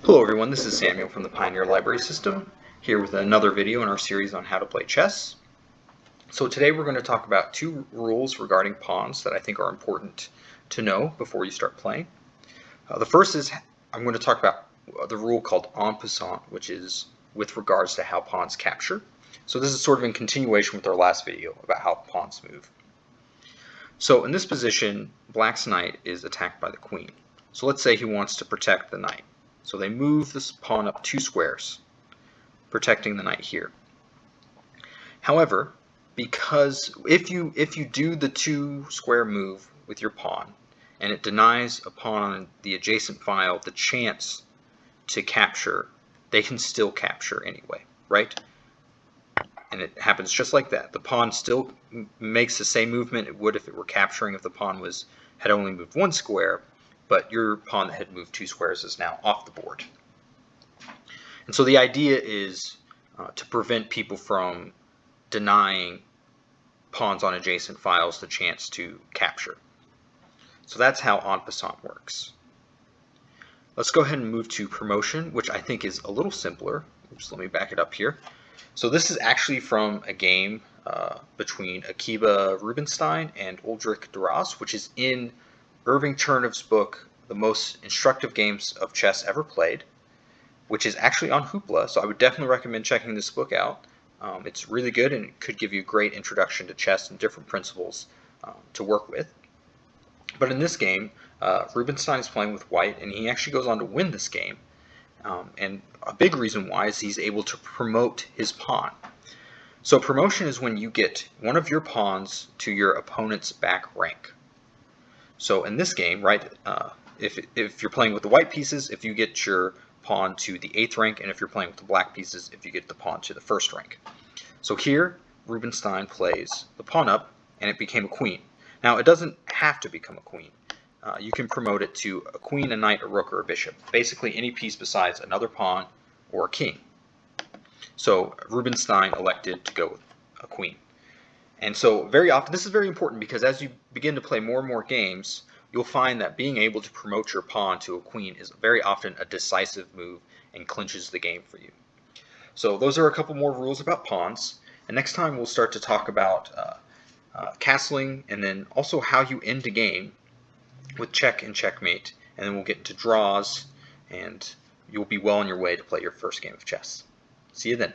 Hello everyone, this is Samuel from the Pioneer Library System, here with another video in our series on how to play chess. So today we're going to talk about two rules regarding pawns that I think are important to know before you start playing. The first is I'm going to talk about the rule called Onpassant, which is with regards to how pawns capture. So this is sort of in continuation with our last video about how pawns move. So in this position, Black's knight is attacked by the queen. So let's say he wants to protect the knight. So they move this pawn up 2 squares, protecting the knight here. However, because if you do the 2 square move with your pawn, and it denies a pawn on the adjacent file the chance to capture, they can still capture anyway, right? And it happens just like that. The pawn still makes the same movement it would if it were capturing if the pawn had only moved 1 square, but your pawn that had moved 2 squares is now off the board. And so the idea is to prevent people from denying pawns on adjacent files the chance to capture. So that's how Onpassant works. Let's go ahead and move to promotion, which I think is a little simpler. Oops, let me back it up here. So this is actually from a game between Akiba Rubinstein and Ulrich Duras, which is in Irving Chernev's book, The Most Instructive Games of Chess Ever Played, which is actually on Hoopla, so I would definitely recommend checking this book out. It's really good and it could give you a great introduction to chess and different principles to work with. But in this game, Rubinstein is playing with white, and he actually goes on to win this game. And a big reason why is he's able to promote his pawn. So promotion is when you get one of your pawns to your opponent's back rank. So in this game, right, if you're playing with the white pieces, if you get your pawn to the 8th rank, and if you're playing with the black pieces, if you get the pawn to the 1st rank. So here, Rubinstein plays the pawn up, and it became a queen. Now, it doesn't have to become a queen. You can promote it to a queen, a knight, a rook, or a bishop. Basically, any piece besides another pawn or a king. So Rubinstein elected to go with a queen. And so very often, this is very important because as you begin to play more and more games, you'll find that being able to promote your pawn to a queen is very often a decisive move and clinches the game for you. So those are a couple more rules about pawns. And next time we'll start to talk about castling and then also how you end a game with check and checkmate. And then we'll get into draws and you'll be well on your way to play your first game of chess. See you then.